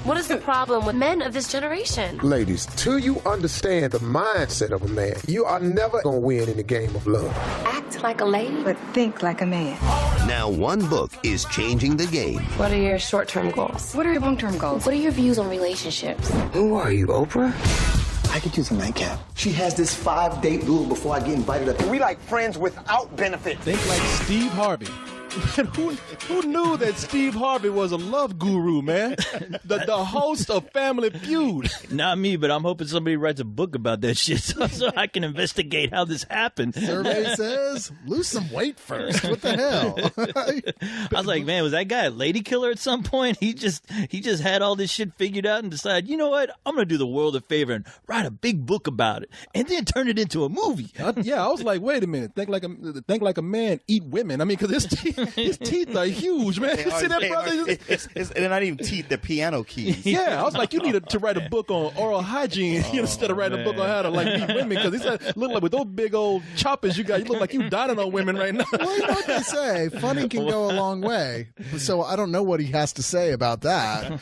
What is the problem with men of this generation? Ladies, till you understand the mindset of a man, you are never going to win in the game of love. Act like a lady. But think like a man. Now one book is changing the game. What are your short-term goals? What are your long-term goals? What are your views on relationships? Who are you, Oprah? I could use a nightcap. She has this 5-date rule before I get invited up. We like friends without benefits. Think like Steve Harvey. Man, who knew that Steve Harvey was a love guru, man? The host of Family Feud. Not me, but I'm hoping somebody writes a book about that shit so I can investigate how this happened. Survey says, lose some weight first. What the hell? I was like, man, was that guy a lady killer at some point? He just had all this shit figured out and decided, you know what? I'm going to do the world a favor and write a big book about it and then turn it into a movie. I was like, wait a minute. Think like a man, eat women. I mean, because his teeth are huge, man. You see that, brother? They're not even teeth, they're piano keys. Yeah, I was like, you need to write a book on oral hygiene instead of writing a book on how to like eat women, because he said, look like with those big old choppers you got, you look like you dining on women right now. Well, you know what they say, funny can go a long way. So I don't know what he has to say about that.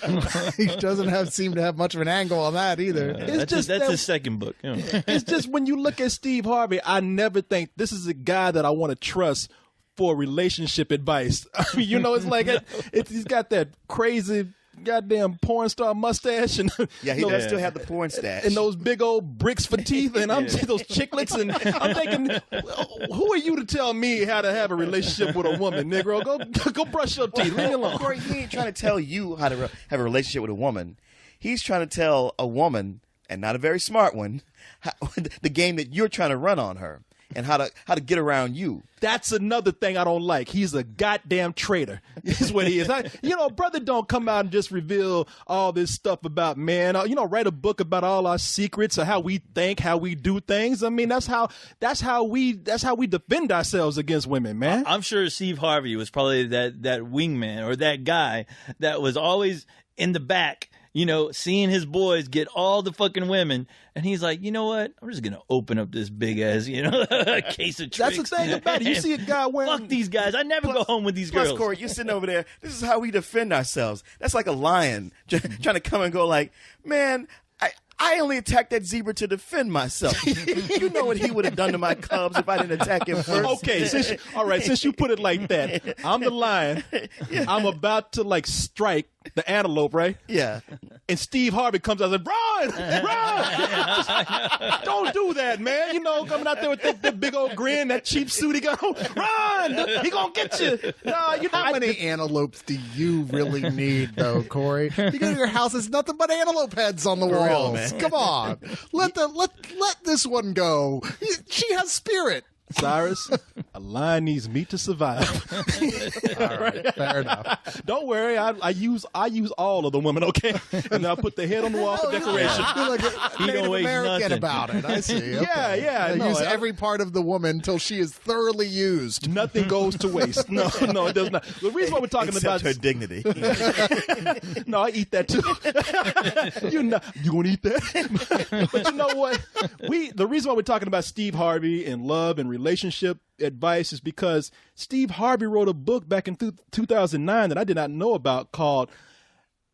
He doesn't seem to have much of an angle on that either. That's his second book. Yeah. It's just when you look at Steve Harvey, I never think this is a guy that I want to trust for relationship advice. I mean, you know, it's like he's got that crazy goddamn porn star mustache, and yeah, he does still have the porn stash, and those big old bricks for teeth, and I'm those chiclets, and I'm thinking, who are you to tell me how to have a relationship with a woman, Negro? Go brush your teeth. Leave me alone. Corey, he ain't trying to tell you how to have a relationship with a woman. He's trying to tell a woman, and not a very smart one, the game that you're trying to run on her. And how to get around you. That's another thing I don't like. He's a goddamn traitor. Is what he is. Brother don't come out and just reveal all this stuff about man. Write a book about all our secrets of how we think, how we do things. I mean, that's how we defend ourselves against women, man. I'm sure Steve Harvey was probably that wingman or that guy that was always in the back, seeing his boys get all the fucking women. And he's like, you know what? I'm just going to open up this big ass, case of tricks. That's the thing about it. You see a guy wearing... Fuck these guys. I never go home with these girls. Plus, Corey, you're sitting over there. This is how we defend ourselves. That's like a lion trying to come and go like, man, I only attacked that zebra to defend myself. You know what he would have done to my cubs if I didn't attack him first. Okay, since you put it like that, I'm the lion. Yeah. I'm about to strike the antelope, right? Yeah. And Steve Harvey comes out and says, run! Don't do that, man. Coming out there with that big old grin, that cheap suit he got on. Run! He gonna get you. How many antelopes do you really need, though, Corey? You go to your house, there's nothing but antelope heads on the walls. Man. Come on. Let this one go. She has spirit. Cyrus, a lion needs meat to survive. All right, fair enough. Don't worry, I use all of the women, okay? And I'll put the head on the wall for decoration. You're like a Native American about it. I see. Okay. Yeah. Use every part of the woman until she is thoroughly used. Nothing goes to waste. No, it does not. The reason why we're talking Except about her dignity. No, I eat that too. You gonna eat that? But you know what? The reason why we're talking about Steve Harvey and love and relationship advice is because Steve Harvey wrote a book back in 2009 that I did not know about called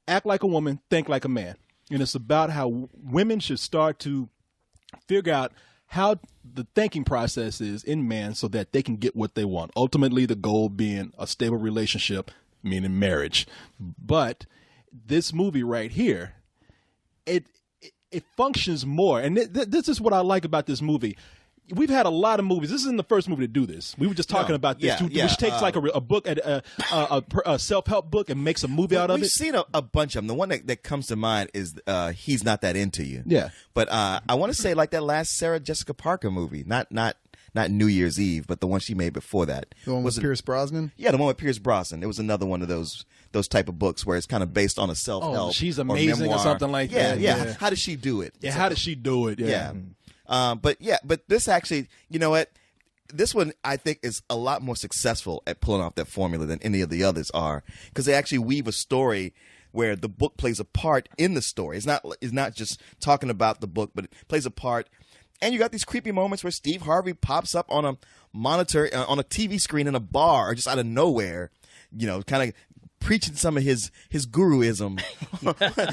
Act Like a Woman, Think Like a Man. And it's about how women should start to figure out how the thinking process is in man so that they can get what they want. Ultimately, the goal being a stable relationship, meaning marriage. But this movie right here, it functions more. And this is what I like about this movie. We've had a lot of movies. This isn't the first movie to do this. We were just talking about this, which takes like a book, a self-help book, and makes a movie out of it. We've seen a bunch of them. The one that comes to mind is He's Not That Into You. Yeah. But I want to say like that last Sarah Jessica Parker movie, not New Year's Eve, but the one she made before that. The one with Pierce Brosnan? Yeah, the one with Pierce Brosnan. It was another one of those type of books where it's kind of based on a self-help. Oh, she's amazing or something like that. Yeah. How does she do it? Yeah, how does she do it? Yeah. But this actually, you know what? This one I think is a lot more successful at pulling off that formula than any of the others are, because they actually weave a story where the book plays a part in the story. It's not just talking about the book, but it plays a part. And you got these creepy moments where Steve Harvey pops up on a monitor on a TV screen in a bar or just out of nowhere, kind of preaching some of his guruism.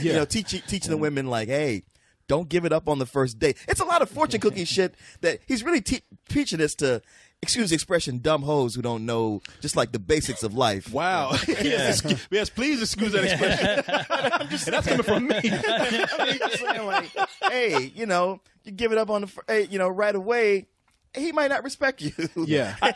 You know, teaching the women like, hey, don't give it up on the first date. It's a lot of fortune cookie shit that he's really teaching us to, excuse the expression, dumb hoes who don't know just like the basics of life. Wow. Yes, please excuse that expression. And that's coming from me. I mean, just saying like, hey, you know, you give it up on the, you know, right away. He might not respect you. Yeah. I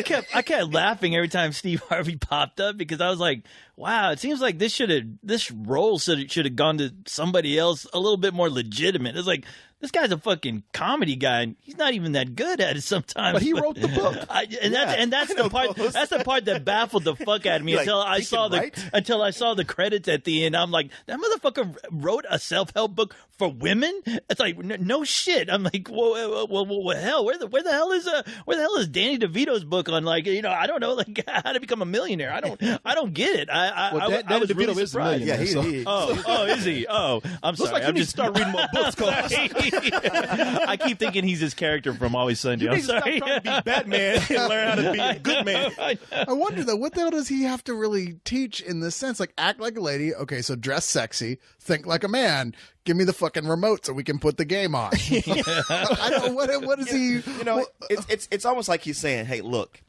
kept laughing every time Steve Harvey popped up because I was like, wow, it seems like this role should have gone to somebody else a little bit more legitimate. It's like, this guy's a fucking comedy guy, and he's not even that good at it sometimes. But he wrote the book. That's the part that baffled the fuck out of me until I saw the credits at the end. I'm like, that motherfucker wrote a self-help book for women? It's like, no shit. I'm like, well, hell, where the hell is Danny DeVito's book on, like, you know, I don't know, like, how to become a millionaire? I don't get it. I Danny was DeVito really is a surprised. millionaire. He is. Oh, is he? Oh, I'm sorry. Looks like you I'm need to start reading more books, Cole. I keep thinking he's his character from Always Sunday. I'm sorry. Stop trying to be Batman and learn how to be a good man. I wonder though, what the hell does he have to really teach in this sense? Like, act like a lady. Okay, so dress sexy, think like a man. Give me the fucking remote so we can put the game on. I don't. What is he? You know, it's almost like he's saying, hey, look,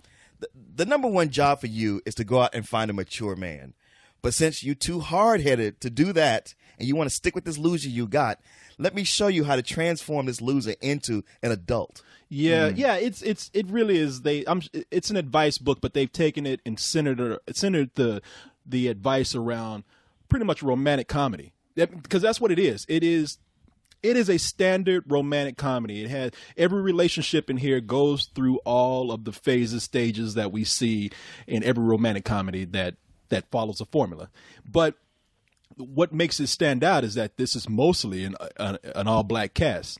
the number one job for you is to go out and find a mature man. But since you're too hard-headed to do that and you want to stick with this loser you got, let me show you how to transform this loser into an adult. Yeah, it really is. It's an advice book, but they've taken it and centered the advice around pretty much romantic comedy, because that's what it is. It is a standard romantic comedy. It has every relationship in here goes through all of the phases, stages that we see in every romantic comedy that follows a formula. But what makes it stand out is that this is mostly an all-black cast.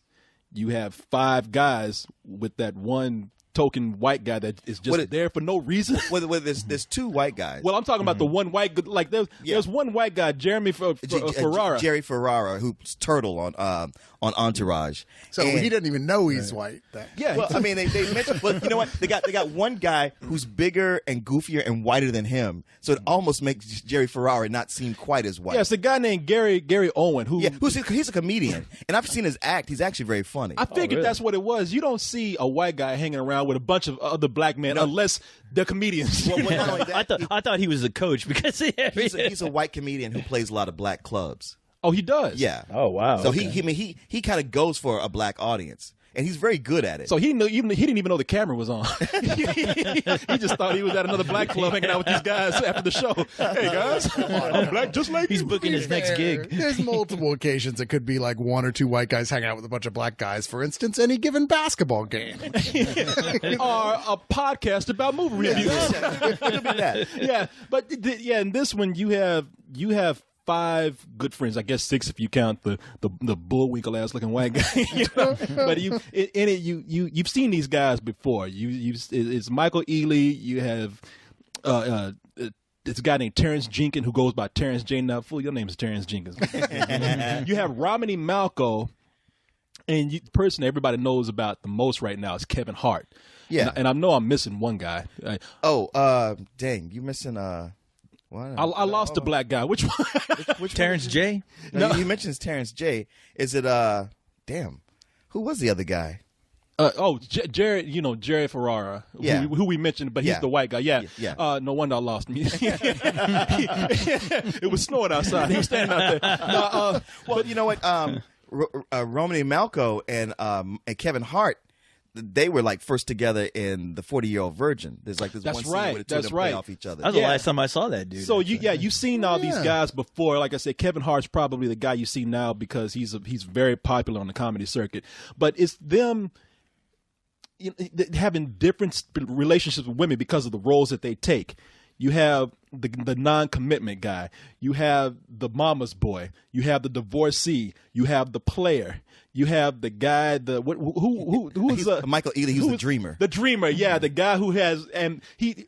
You have 5 guys with that one token white guy that is just there for no reason. Well, there's 2 white guys. Well, I'm talking about the one white, like there's one white guy, Jeremy Ferrara. Jerry Ferrara, who's Turtle on Entourage. So he didn't even know he's white. Yeah. Well, I mean, they mentioned, but you know what? They got one guy who's bigger and goofier and whiter than him, so it almost makes Jerry Ferrara not seem quite as white. Yeah, it's a guy named Gary Owen he's a comedian, and I've seen his act. He's actually very funny. I figured that's what it was. You don't see a white guy hanging around with a bunch of other black men unless they're comedians. Well, not only that, I thought he was the coach because he's a white comedian who plays a lot of black clubs. Oh, he does. Yeah. Oh, wow. So okay. he kind of goes for a black audience, and he's very good at it. So he didn't even know the camera was on. He just thought he was at another black club hanging out with these guys after the show. Hey guys, I'm black just like he's you. booking his next gig. There's multiple occasions it could be like 1 or 2 white guys hanging out with a bunch of black guys. For instance, any given basketball game, or a podcast about movie reviews. It'll be that. Yeah, but in this one you have 5 good friends, I guess 6 if you count the bullwinkle ass looking white guy. You know? But you've seen these guys before. It's Michael Ealy. You have this guy named Terrence Jenkins who goes by Terrence J. Now, fool, your name is Terrence Jenkins. You have Romany Malco, and the person everybody knows about the most right now is Kevin Hart. Yeah, and I know I'm missing one guy. Dang, you missing I lost the black guy. Which one? Which Terrence J? No, you mentioned Terrence J. Is it damn? Who was the other guy? Jerry, Jerry Ferrara, who we mentioned, but he's the white guy. Yeah. No wonder I lost him. It was snowing outside. He was standing out there. Well, you know what? Romany Malco and Kevin Hart, they were like first together in The 40-Year-Old Virgin. There's like this one scene where the two of them play off each other. That was the last time I saw that dude. So you've seen all these guys before. Like I said, Kevin Hart's probably the guy you see now because he's very popular on the comedy circuit. But it's them having different relationships with women because of the roles that they take. You have the non-commitment guy. You have the mama's boy. You have the divorcee. You have the player. You have the guy, who's Michael Ealy, who's the dreamer. The dreamer, yeah, the guy who has, and he's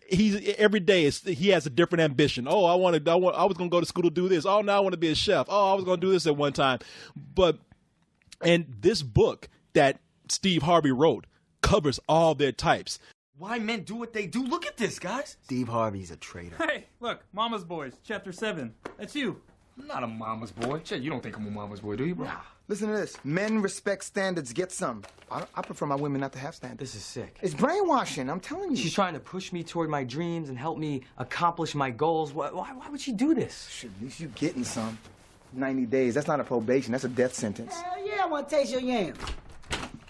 every day he has a different ambition. Oh, I was going to go to school to do this. Oh, now I want to be a chef. Oh, I was going to do this at one time. And this book that Steve Harvey wrote covers all their types. Why men do what they do? Look at this, guys. Steve Harvey's a traitor. Hey, look, Mama's Boys, Chapter 7. That's you. I'm not a mama's boy. Shit, you don't think I'm a mama's boy, do you, bro? Nah. Listen to this. Men respect standards, get some. I prefer my women not to have standards. This is sick. It's brainwashing, I'm telling you. She's trying to push me toward my dreams and help me accomplish my goals. Why would she do this? Shit, at least you getting some. 90 days, that's not a probation, that's a death sentence. Hell yeah, I want to taste your yams.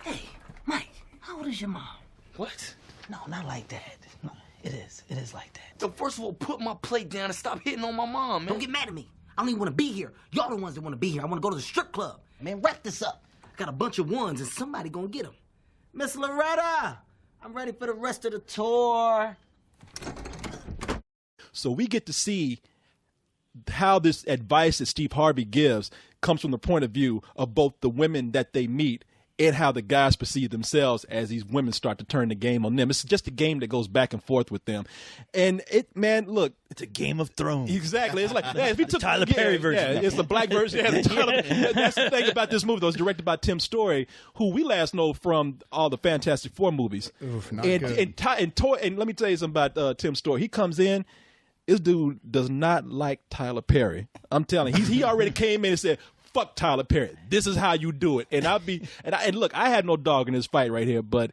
Hey, Mike, how old is your mom? What? No, not like that. No, it is like that. So first of all, put my plate down and stop hitting on my mom, man. Don't get mad at me. I don't even want to be here. Y'all the ones that want to be here. I want to go to the strip club. Man, wrap this up. I got a bunch of ones and somebody gonna get them. Miss Loretta, I'm ready for the rest of the tour. So we get to see how this advice that Steve Harvey gives comes from the point of view of both the women that they meet and how the guys perceive themselves as these women start to turn the game on them. It's just a game that goes back and forth with them. And look. It's a Game of Thrones. Exactly. It's like, if we took Tyler Perry version. Yeah, it's the black version. Yeah, that's the thing about this movie, though. It's directed by Tim Story, who we last know from all the Fantastic Four movies. Oof, not and, good. And let me tell you something about Tim Story. He comes in. This dude does not like Tyler Perry. I'm telling you. He already came in and said, fuck Tyler Perry. This is how you do it. And look, I had no dog in this fight right here, but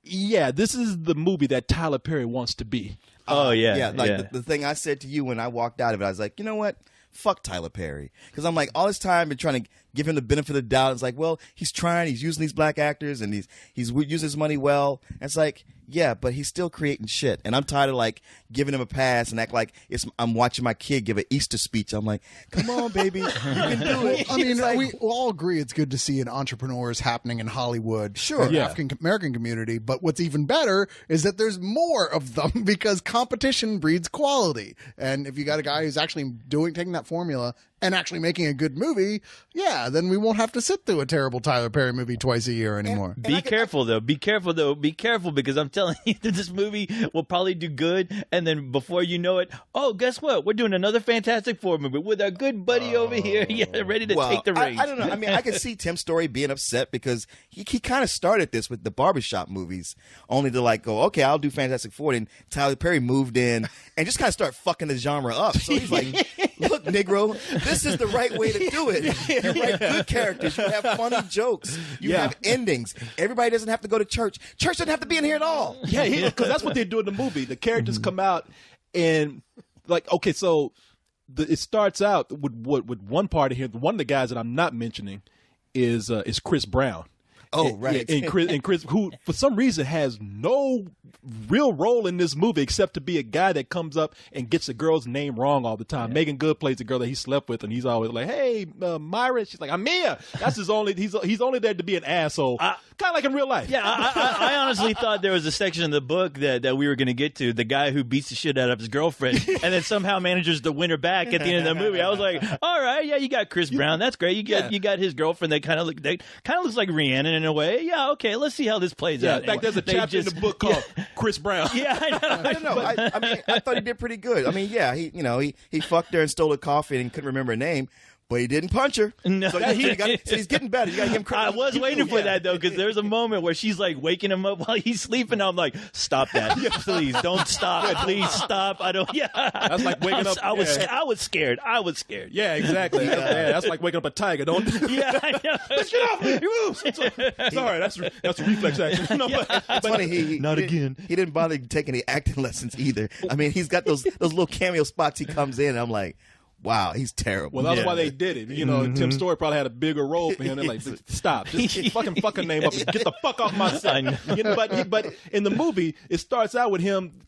yeah, this is the movie that Tyler Perry wants to be. Oh yeah. Yeah, like the thing I said to you when I walked out of it, I was like, you know what? Fuck Tyler Perry. Because I'm like, all this time been trying to give him the benefit of the doubt. It's like, well, he's trying, he's using these black actors and he's using his money well. And it's like, yeah, but he's still creating shit. And I'm tired of like giving him a pass and act like I'm watching my kid give an Easter speech. I'm like, come on, baby, you can do it. I mean, Like, we all agree it's good to see an entrepreneurs happening in Hollywood, Sure. and Yeah. African American community. But what's even better is that there's more of them because competition breeds quality. And if you got a guy who's actually taking that formula and actually making a good movie, yeah, then we won't have to sit through a terrible Tyler Perry movie twice a year anymore. Be careful, though. Be careful, though. Be careful, because I'm telling you that this movie will probably do good, and then before you know it, oh, guess what? We're doing another Fantastic Four movie with our good buddy over here, ready to take the reins. I don't know. I mean, I can see Tim Story being upset because he kind of started this with the barbershop movies, only to like go, okay, I'll do Fantastic Four. And Tyler Perry moved in and just kind of start fucking the genre up. So he's like, look, Negro, this is the right way to do it. You write good characters. You have funny jokes. You have endings. Everybody doesn't have to go to church. Church doesn't have to be in here at all. Yeah, because that's what they do in the movie. The characters come out and like, okay, so it starts out with one party here. One of the guys that I'm not mentioning is Chris Brown. Oh, right. And Chris, who for some reason has no real role in this movie except to be a guy that comes up and gets a girl's name wrong all the time. Megan Good plays the girl that he slept with, and he's always like, "Hey, Myra." She's like, "I'm Mia." That's his only. He's only there to be an asshole, kind of like in real life. Yeah, I honestly thought there was a section in the book that we were going to get to, the guy who beats the shit out of his girlfriend and then somehow manages to win her back at the end of the movie. I was like, all right, yeah, you got Chris Brown, that's great. You got his girlfriend that kind of looks like Rhiannon in a way. Yeah, okay, let's see how this plays out. In fact, there's a chapter in the book called Chris Brown. Yeah, I know. I don't know. I mean, I thought he did pretty good. I mean, yeah, he fucked her and stole her coffee and couldn't remember her name. But he didn't punch her. No. So he's getting better. You got to give him credit. I was waiting for that, though, because there's a moment where she's like waking him up while he's sleeping. I'm like, stop that. Please, don't stop. Please stop. I don't. Yeah. That's like waking up. I was scared. Yeah, exactly. Yeah, that's like waking up a tiger. Don't. Yeah, I know. Let's get off me. You Sorry, that's reflex action. No, It's funny. He didn't bother to take any acting lessons either. I mean, he's got those little cameo spots. He comes in, and I'm like, wow, he's terrible. Well, that's why they did it. Tim Story probably had a bigger role for him. They're like, stop, just fuck her name up and get the fuck off my set. But in the movie, it starts out with him.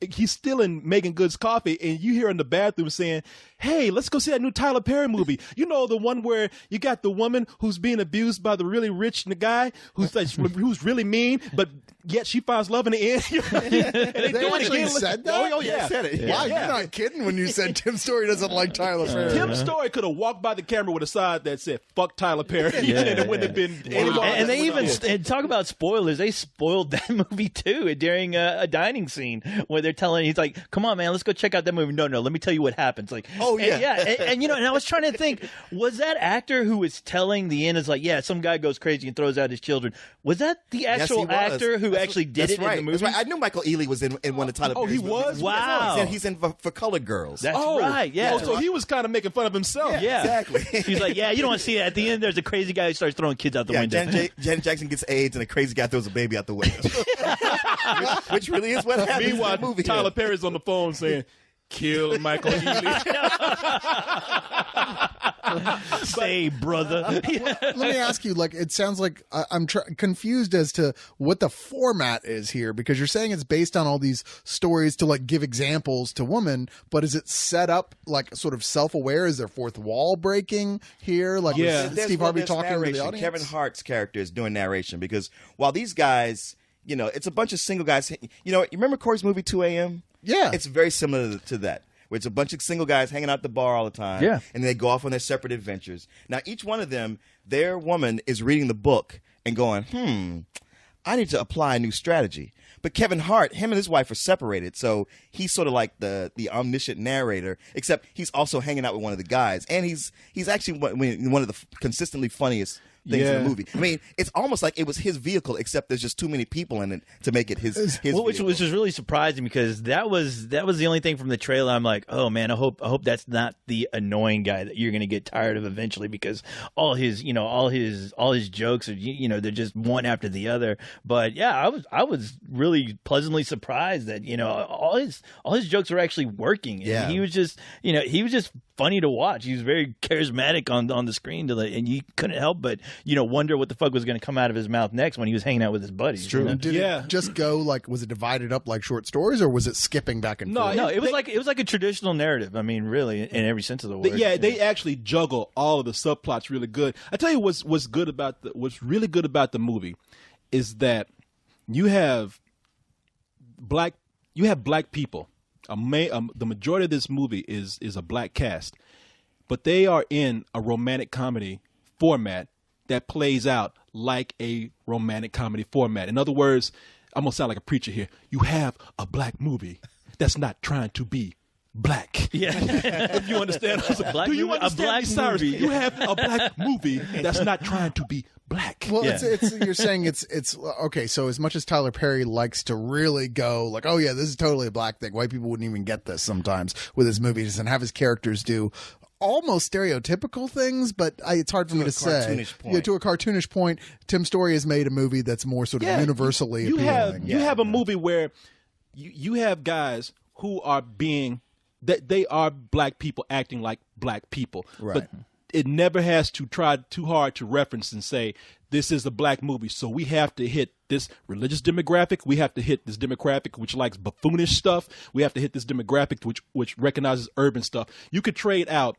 He's stealing Megan Good's coffee, and you hear in the bathroom saying, "Hey, let's go see that new Tyler Perry movie." You know, the one where you got the woman who's being abused by the really rich guy who's really mean, but yet she finds love in the end. And They actually said that? Oh yeah, said it. Wow, Yeah. you're not kidding when you said Tim Story doesn't like Tyler Perry. Tim Story could have walked by the camera with a sign that said "fuck Tyler Perry," and it wouldn't have been. And they even and talk about spoilers. They spoiled that movie too during a dining scene where they're telling he's like, "Come on, man, let's go check out that movie." No, let me tell you what happens. Like, Oh, yeah. And you know, and I was trying to think, was that actor who was telling the end is like, yeah, some guy goes crazy and throws out his children. Was that the actual Yes, he was. actor who actually did it right. in the movie? That's right. I knew Michael Ealy was in one of Tyler Oh, Perry's he was? movies. Wow. He's in for Colored Girls. That's right. Yeah. Oh, so he was kind of making fun of himself. Yeah. Exactly. He's like, yeah, you don't want to see it. At the end, there's a crazy guy who starts throwing kids out the window. Janet Jackson gets AIDS and a crazy guy throws a baby out the window. which really is what happens Meanwhile, in the movie. Tyler Perry's on the phone saying, "Kill Michael Ealy." Say, brother. Let me ask you, like, it sounds like I'm confused as to what the format is here, because you're saying it's based on all these stories to, like, give examples to women, but is it set up, like, sort of self-aware? Is there fourth wall breaking here? Like, is Steve Harvey there's talking to the narration. audience? Kevin Hart's character is doing narration because while these guys, you know, it's a bunch of single guys. You know, you remember Corey's movie 2 AM? Yeah. It's very similar to that. Where it's a bunch of single guys hanging out at the bar all the time. Yeah. And they go off on their separate adventures. Now, each one of them, their woman is reading the book and going, I need to apply a new strategy. But Kevin Hart, him and his wife are separated, so he's sort of like the omniscient narrator, except he's also hanging out with one of the guys. And he's actually one of the consistently funniest things in the movie. I mean, it's almost like it was his vehicle, except there's just too many people in it to make it his Well, which vehicle. is really surprising because that was the only thing from the trailer. I'm like, oh man, I hope that's not the annoying guy that you're gonna get tired of eventually because all his jokes are they're just one after the other. But yeah, I was really pleasantly surprised that all his jokes were actually working. And Yeah. he was just funny to watch. He was very charismatic on the screen and you couldn't help but wonder what the fuck was going to come out of his mouth next when he was hanging out with his buddies. True. you know? Did it just go, like, was it divided up like short stories, or was it skipping back and forth? No, it was like a traditional narrative. I mean, really, in every sense of the word. They actually juggle all of the subplots really good. I tell you what's really good about the movie is that you have black people. The majority of this movie is a black cast, but they are in a romantic comedy format that plays out like a romantic comedy format. In other words, I'm gonna sound like a preacher here. You have a black movie that's not trying to be black. Yeah. If you understand. Do you understand, a black Cyrus? movie. You have a black movie that's not trying to be black. Well, it's you're saying it's okay. So as much as Tyler Perry likes to really go like, oh yeah, this is totally a black thing. White people wouldn't even get this sometimes with his movies, and have his characters do almost stereotypical things, but it's hard for me to say. Yeah, to a cartoonish point. Tim Story has made a movie that's more sort of universally appealing. You have a movie where you have guys who are they are black people acting like black people, right? But it never has to try too hard to reference and say this is a black movie, so we have to hit this religious demographic. We have to hit this demographic which likes buffoonish stuff. We have to hit this demographic which recognizes urban stuff. You could trade out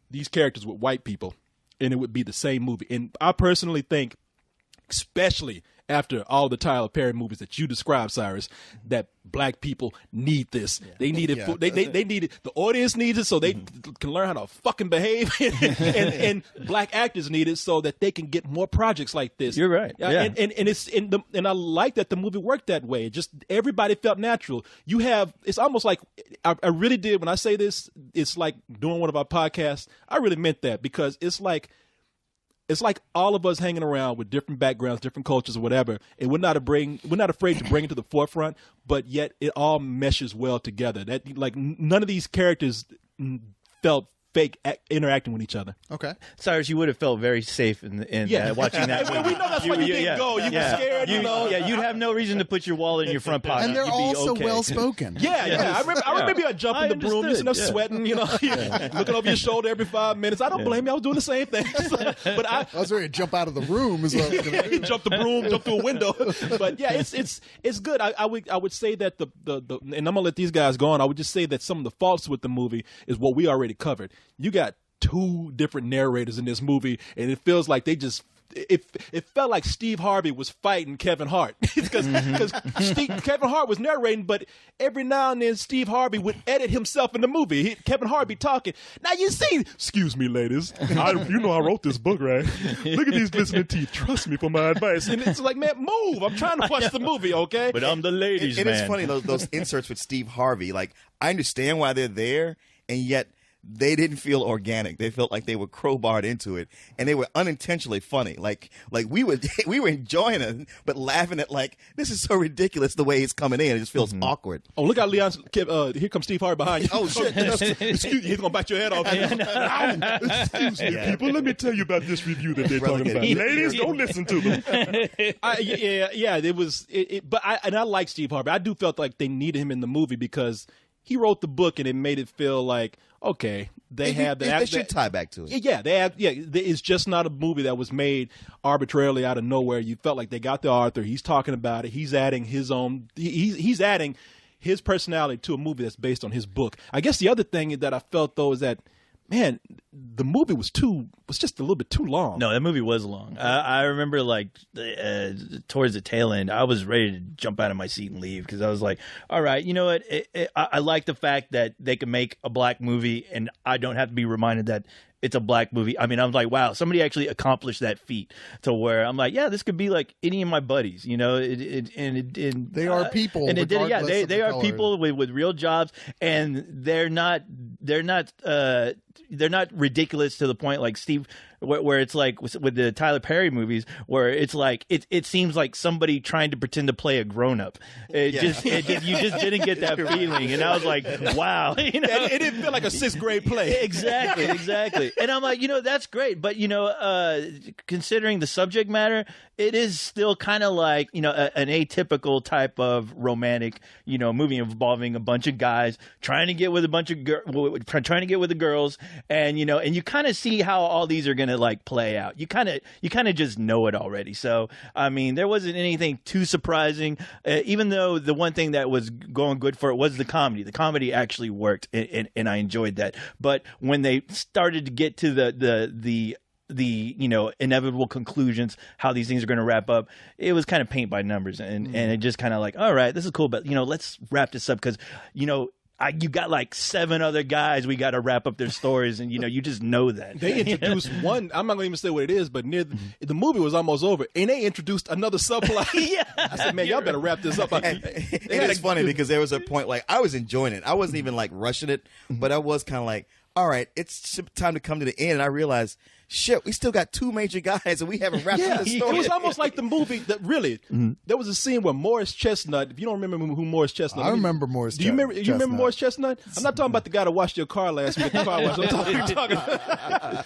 these characters with white people, and it would be the same movie. And I personally think, especially after all the Tyler Perry movies that you described, Cyrus, that black people need this. Yeah. They need it. They need it. The audience needs it so they can learn how to fucking behave, and black actors need it so that they can get more projects like this. You're right. Yeah. And I like that the movie worked that way. Just everybody felt natural. It's almost like I really did when I say this. It's like doing one of our podcasts. I really meant that because it's like all of us hanging around with different backgrounds, different cultures, or whatever, and we're not afraid to bring it to the forefront, but yet it all meshes well together. That like none of these characters felt fake interacting with each other. Okay, Cyrus, you would have felt very safe in watching that movie. We know that's why you didn't go. You were scared. You'd have no reason to put your wallet in your front pocket. And they're You'd all be so okay. well spoken. I remember I jump in the broom, you know, sweating, looking over your shoulder every 5 minutes. I don't blame you. I was doing the same thing. But I was ready to jump out of the room as well. Jump the broom, jump through a window. But yeah, it's good. I would say that the and I'm gonna let these guys go on. I would just say that some of the faults with the movie is what we already covered. You got 2 different narrators in this movie, and it feels like they just it felt like Steve Harvey was fighting Kevin Hart because Kevin Hart was narrating, but every now and then Steve Harvey would edit himself in the movie. Kevin Hart be talking. Now you see, excuse me, ladies, I wrote this book, right? Look at these listening teeth. Trust me for my advice. And it's like, man, move! I'm trying to watch the movie, okay? But I'm the ladies, man. man. It's funny those inserts with Steve Harvey. Like I understand why they're there, and yet they didn't feel organic. They felt like they were crowbarred into it, and they were unintentionally funny. Like we were enjoying it, but laughing at like, this is so ridiculous the way he's coming in. It just feels awkward. Oh, look out, Leon! Here comes Steve Harvey behind you. Oh shit! Excuse me, he's gonna bite your head off. Excuse me, people. Let me tell you about this review that they're talking about. Ladies, don't listen to them. It was. But I like Steve Harvey. I do felt like they needed him in the movie because he wrote the book and it made it feel like, okay, they should tie back to it. Yeah, it's just not a movie that was made arbitrarily out of nowhere. You felt like they got the author. He's talking about it. He's adding his own. He's adding his personality to a movie that's based on his book. I guess the other thing that I felt though is that, man, the movie was just a little bit too long. No, that movie was long. I remember like towards the tail end, I was ready to jump out of my seat and leave because I was like, all right, you know what? I like the fact that they can make a black movie and I don't have to be reminded that it's a black movie. I mean, I'm like, wow, somebody actually accomplished that feat to where I'm like, yeah, this could be like any of my buddies, you know. They are people, and they the are color. People with real jobs, and they're not ridiculous to the point like Steve, where it's like with the Tyler Perry movies, where it's like it seems like somebody trying to pretend to play a grown up. You just didn't get that feeling, and I was like, wow, you know, it didn't feel like a 6th grade play. Exactly. And I'm like, you know, that's great, but you know, considering the subject matter, it is still kind of like, you know, an atypical type of romantic, you know, movie involving a bunch of guys trying to get with the girls, and you know, and you kind of see how all these are going to like play out. You kind of just know it already. So I mean, there wasn't anything too surprising, even though the one thing that was going good for it was the comedy. The comedy actually worked, and I enjoyed that. But when they started to get to the you know, inevitable conclusions, how these things are going to wrap up, it was kind of paint by numbers, and it just kind of like, all right, this is cool, but you know, let's wrap this up because, you know, you got like 7 other guys we got to wrap up their stories, and you know, you just know that they introduced one. I'm not going to even say what it is, but near the movie was almost over, and they introduced another subplot. I said, man, y'all better wrap this up. It's funny because there was a point like I was enjoying it. I wasn't even like rushing it, but I was kind of like, all right, it's time to come to the end, and I realized, shit, we still got 2 major guys and we haven't wrapped up the story. It was almost like the movie that really, there was a scene where Morris Chestnut, if you don't remember who Morris Chestnut is. I remember Morris Chestnut. Do you remember Morris Chestnut? I'm not talking about the guy that washed your car last week at the car wash. I'm talking about,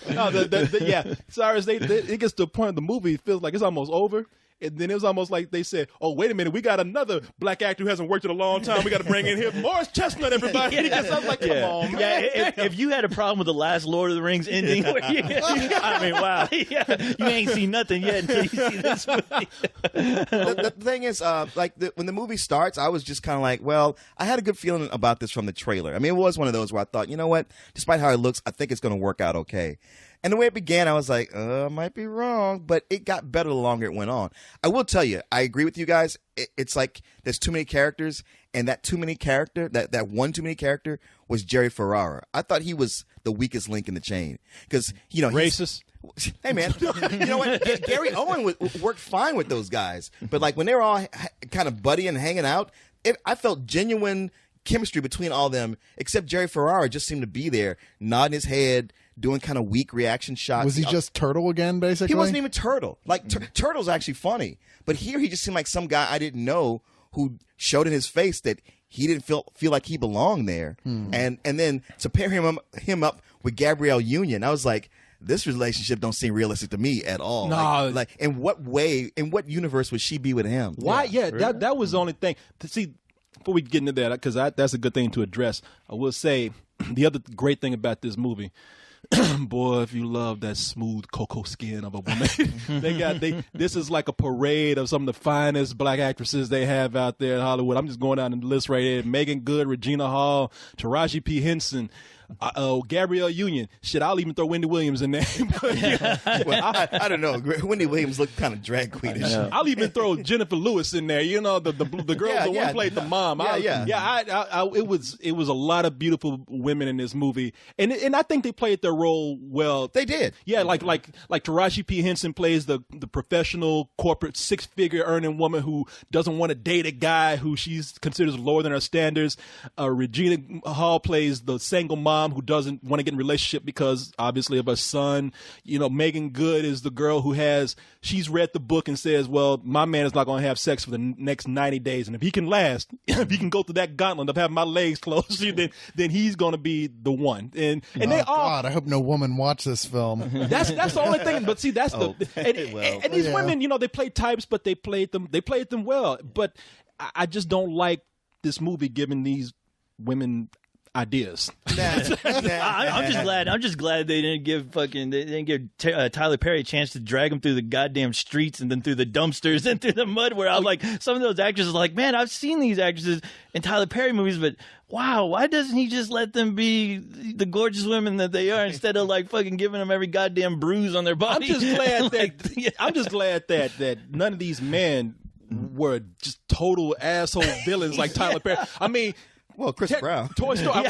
Cyrus, it gets to a point in the movie, it feels like it's almost over. And then it was almost like they said, oh, wait a minute, we got another black actor who hasn't worked in a long time. We got to bring in here Morris Chestnut, everybody. I was like, come on, man. Yeah, if you had a problem with the last Lord of the Rings ending, I mean, wow. You ain't seen nothing yet until you see this movie. The thing is, when the movie starts, I was just kind of like, well, I had a good feeling about this from the trailer. I mean, it was one of those where I thought, you know what, despite how it looks, I think it's going to work out okay. And the way it began, I was like, I might be wrong, but it got better the longer it went on. I will tell you, I agree with you guys. It's like there's too many characters, and that one too many character was Jerry Ferrara. I thought he was the weakest link in the chain because, you know, racist. Hey, man, you know what? Gary Owen worked fine with those guys, but like when they were all kind of buddying and hanging out, I felt genuine chemistry between all of them, except Jerry Ferrara just seemed to be there, nodding his head, doing kind of weak reaction shots. Was he just Turtle again, basically? He wasn't even Turtle. Like, Turtle's actually funny. But here he just seemed like some guy I didn't know who showed in his face that he didn't feel like he belonged there. And then to pair him up with Gabrielle Union, I was like, this relationship don't seem realistic to me at all. No. Like in what universe would she be with him? Why? Yeah, that was the only thing. See, before we get into that, because that's a good thing to address, I will say the other great thing about this movie, boy, if you love that smooth cocoa skin of a woman, this is like a parade of some of the finest black actresses they have out there in Hollywood. I'm just going down the list right here. Megan Good, Regina Hall, Taraji P. Henson, Gabrielle Union. Shit, I'll even throw Wendy Williams in there. Well, I don't know. Wendy Williams looked kind of drag queenish. I'll even throw Jennifer Lewis in there. You know, the girl, one played the mom. It was a lot of beautiful women in this movie, and I think they played their role well. They did. Yeah, like Taraji P. Henson plays the professional corporate 6-figure earning woman who doesn't want to date a guy who she considers lower than her standards. Regina Hall plays the single mom mom who doesn't want to get in a relationship because obviously of her son. You know, Megan Good is the girl who she's read the book and says, well, my man is not going to have sex for the next 90 days. And if he can last, if he can go through that gauntlet of having my legs closed, then he's going to be the one. And they all. God, I hope no woman watched this film. That's the only thing. But see, that's and these women, you know, they play types, but they played them well. But I just don't like this movie giving these women ideas. I'm just glad they didn't give Tyler Perry a chance to drag him through the goddamn streets and then through the dumpsters and through the mud. Where I was like, some of those actresses, like, man, I've seen these actresses in Tyler Perry movies, but wow, why doesn't he just let them be the gorgeous women that they are instead of like fucking giving them every goddamn bruise on their body? I'm just glad that none of these men were just total asshole villains like Tyler Perry. I mean. Well, Chris Brown. Toy Story.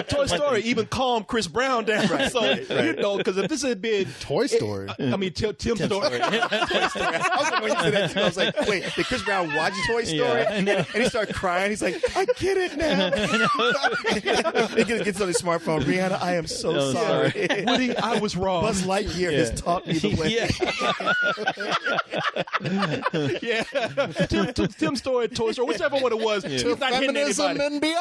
Toy Story even calmed Chris Brown down. Right, you know, because if this had been Toy Story, I mean Tim Story. Toy Story. I was when you said that too. I was like, wait, did Chris Brown watch Toy Story? Yeah, and he started crying. He's like, I get it now. He gets on his smartphone. Rihanna, I am so sorry. Woody, I was wrong. Buzz Lightyear has taught me the way. Tim Story, Toy Story, whichever one it was. He's not hitting anybody. And beyond.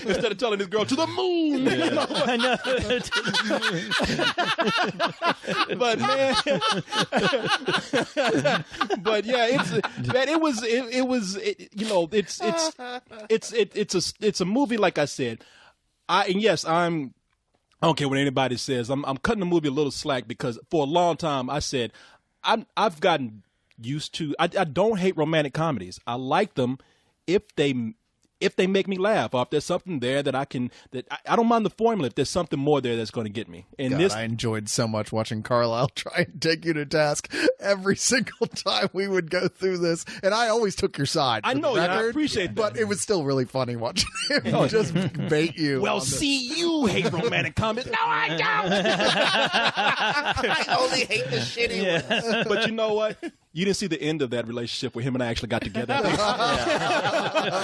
Instead of telling this girl to the moon. I know. But man, but yeah, it's a movie. Like I said, I don't care what anybody says. I'm cutting the movie a little slack because for a long time I said I've gotten used to. I don't hate romantic comedies. I like them if they make me laugh, or if there's something there that I don't mind the formula if there's something more there that's going to get me. And God, I enjoyed so much watching Carlisle try and take you to task every single time we would go through this, and I always took your side. I know, and I appreciate that. But it was still really funny watching him just bait you. Well, you hate romantic comedies. No, I don't. I only hate the shitty ones. But you know what? You didn't see the end of that relationship where him and I actually got together.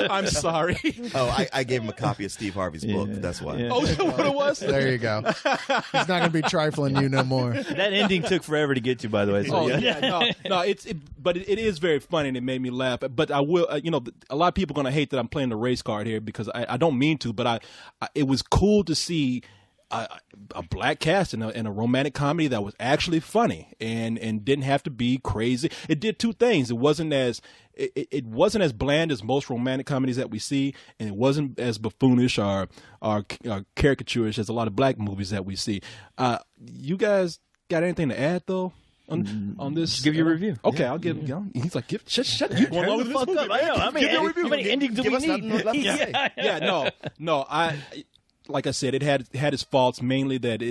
I'm sorry. Oh, I gave him a copy of Steve Harvey's book. That's why. Oh, is that what it was? There you go. He's not going to be trifling you no more. That ending took forever to get to, by the way. So, but it is very funny and it made me laugh. But I will, a lot of people are going to hate that I'm playing the race card here because I don't mean to, but it was cool to see a black cast in a romantic comedy that was actually funny and didn't have to be crazy. It did two things. It wasn't as bland as most romantic comedies that we see, and it wasn't as buffoonish or caricaturish as a lot of black movies that we see. You guys got anything to add though? On this, give your review. Okay, I'll give. He's like, shut you going along with this movie. I know. I mean, how many endings do we need? No. Like I said, it had its faults. Mainly that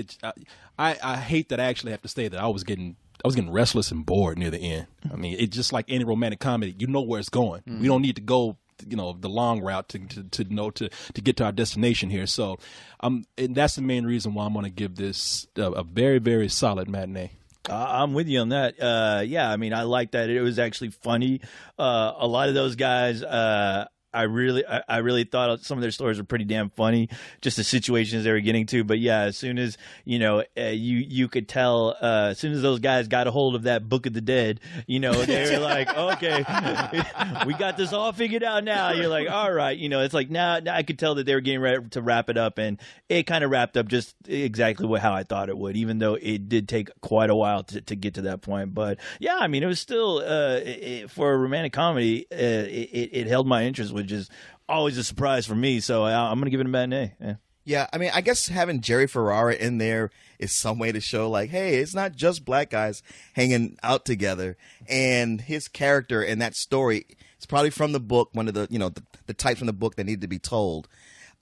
I hate that I actually have to say that I was getting restless and bored near the end. I mean, it's just like any romantic comedy. You know where it's going. We don't need to go, the long route to get to our destination here. So, and that's the main reason why I'm going to give this a very, very solid matinee. I'm with you on that. I mean, I like that. It was actually funny. A lot of those guys, I really thought some of their stories were pretty damn funny, just the situations they were getting to. But yeah, as soon as you could tell, as soon as those guys got a hold of that Book of the Dead, they were like, okay, we got this all figured out now. You're like, all right, it's like now I could tell that they were getting ready to wrap it up, and it kind of wrapped up just exactly how I thought it would, even though it did take quite a while to get to that point. But yeah, I mean, it was still for a romantic comedy, it held my interest, which is always a surprise for me. So I'm going to give it a matinee. Yeah, I mean, I guess having Jerry Ferrara in there is some way to show, like, hey, it's not just black guys hanging out together. And his character in that story is probably from the book, one of the, the types from the book that needed to be told.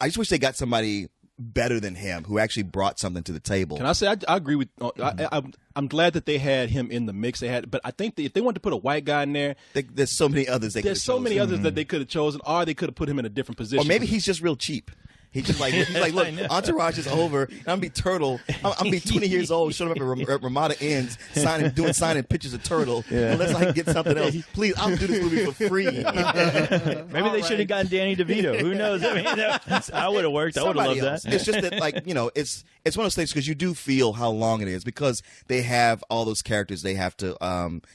I just wish they got somebody better than him who actually brought something to the table. Can I say I agree with I'm glad that they had him in the mix. But I think that if they wanted to put a white guy in there, there's so many others. There's so many others that they could have chosen, or they could have put him in a different position. Or maybe he's just real cheap. He's like, look, Entourage is over. And I'm gonna be Turtle. I'm gonna be 20 years old, showing up at Ramada Inns, signing pictures of Turtle. Unless I can get something else, please, I'll do this movie for free. Maybe they should have gotten Danny DeVito. Who knows? I mean, I would have worked. I would have loved that. It's just that, like, you know, it's one of those things because you do feel how long it is because they have all those characters. They have to,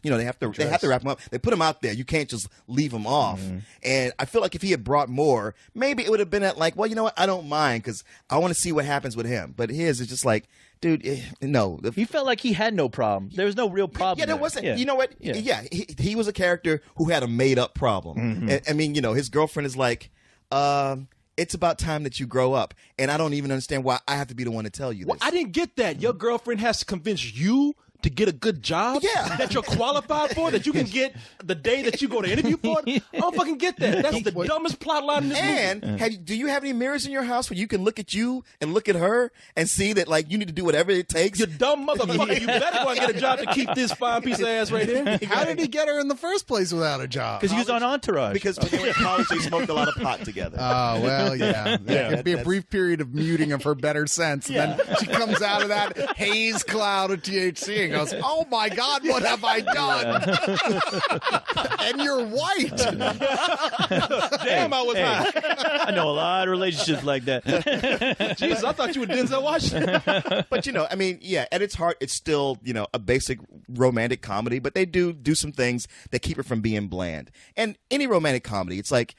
they have to wrap them up. They put them out there. You can't just leave them off. And I feel like if he had brought more, maybe it would have been at like, well, you know what? I don't mind because I want to see what happens with him. But his is just like, dude, no. He felt like he had no problem. There was no real problem. Yeah, there wasn't. Yeah. You know what? Yeah, he was a character who had a made up problem. I mean, you know, his girlfriend is like, it's about time that you grow up. And I don't even understand why I have to be the one to tell you this. Well, I didn't get that. Your girlfriend has to convince you to get a good job that you're qualified for, that you can get the day that you go to interview for it. I don't fucking get that. That's the dumbest plot line in this movie. And do you have any mirrors in your house where you can look at you and look at her and see that, like, you need to do whatever it takes? You dumb motherfucker. You better go and get a job to keep this fine piece of ass right here. How did he get her in the first place without a job? Because he was on Entourage. Because when they were in college, they smoked a lot of pot together. Oh, well, yeah. There could be a brief period of muting of her better sense. And then she comes out of that haze cloud of THC and goes, oh, my God, what have I done? And you're white. Damn, I was high. I know a lot of relationships like that. Jesus, I thought you were Denzel Washington. But, you know, I mean, yeah, at its heart, it's still, you know, a basic romantic comedy, but they do some things that keep it from being bland. And any romantic comedy, it's like,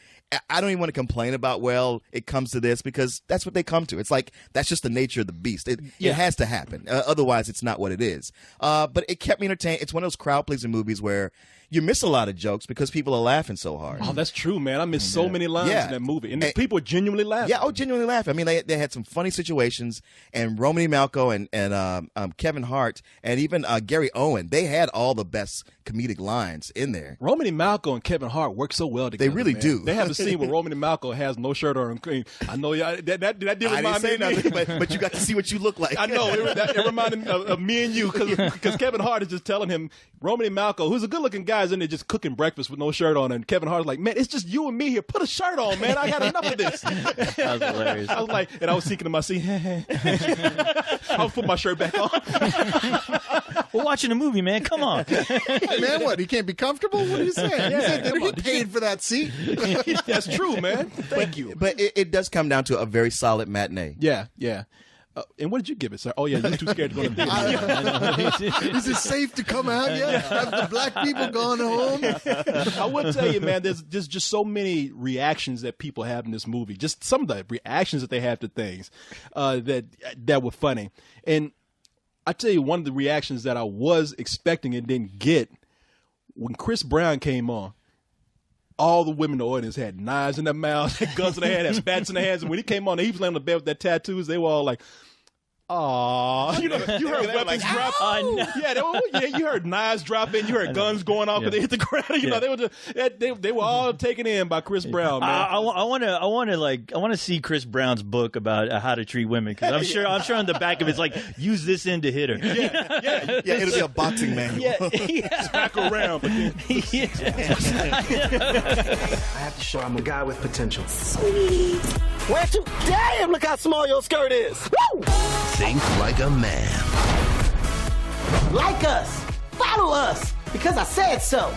I don't even want to complain about, well, it comes to this because that's what they come to. It's like, that's just the nature of the beast. It has to happen. Otherwise, it's not what it is. But it kept me entertained. It's one of those crowd-pleasing movies where you miss a lot of jokes because people are laughing so hard. Oh, that's true, man. I missed so many lines in that movie. And people genuinely laughing. Yeah, genuinely laughing. I mean, they had some funny situations, and Romany Malco and Kevin Hart and even Gary Owen, they had all the best comedic lines in there. Romany Malco and Kevin Hart work so well together. They really do. They have a scene where Romany Malco has no shirt on. I know that did remind me. Nothing, but you got to see what you look like. I know. It reminded me of me and you because Kevin Hart is just telling him, Romany Malco, who's a good-looking guy, is in there just cooking breakfast with no shirt on, and Kevin Hart's like, man, it's just you and me here. Put a shirt on, man. I got enough of this. That was hilarious. I was like, and I was thinking to myself, I'll put my shirt back on. We're watching a movie, man. Come on. Hey, man, what? He can't be comfortable? What are you saying? He paid for that seat. That's true, man. Thank you. But it does come down to a very solid matinee. Yeah. And what did you give it, sir? Oh, yeah, you're too scared to go to the theater. Is it safe to come out yet? Have the black people gone home? I will tell you, man, there's just so many reactions that people have in this movie. Just some of the reactions that they have to things that were funny. And I tell you, one of the reactions that I was expecting and didn't get, when Chris Brown came on, all the women in the audience had knives in their mouths, had guns in their hand, had spats in their hands. And when he came on, he was laying on the bed with their tattoos. They were all like, "Aww!" You heard weapons drop. You heard knives dropping. You heard guns going off when they hit the ground. You know, they were all taken in by Chris Brown. Man, I want to see Chris Brown's book about how to treat women because I'm sure on the back of it's like use this end to hit her. Yeah, it'll be a boxing manual. Smack around. But then, I have to show I'm a guy with potential. Sweet. Where to? Damn, look how small your skirt is. Woo! Think like a man. Like us. Follow us. Because I said so.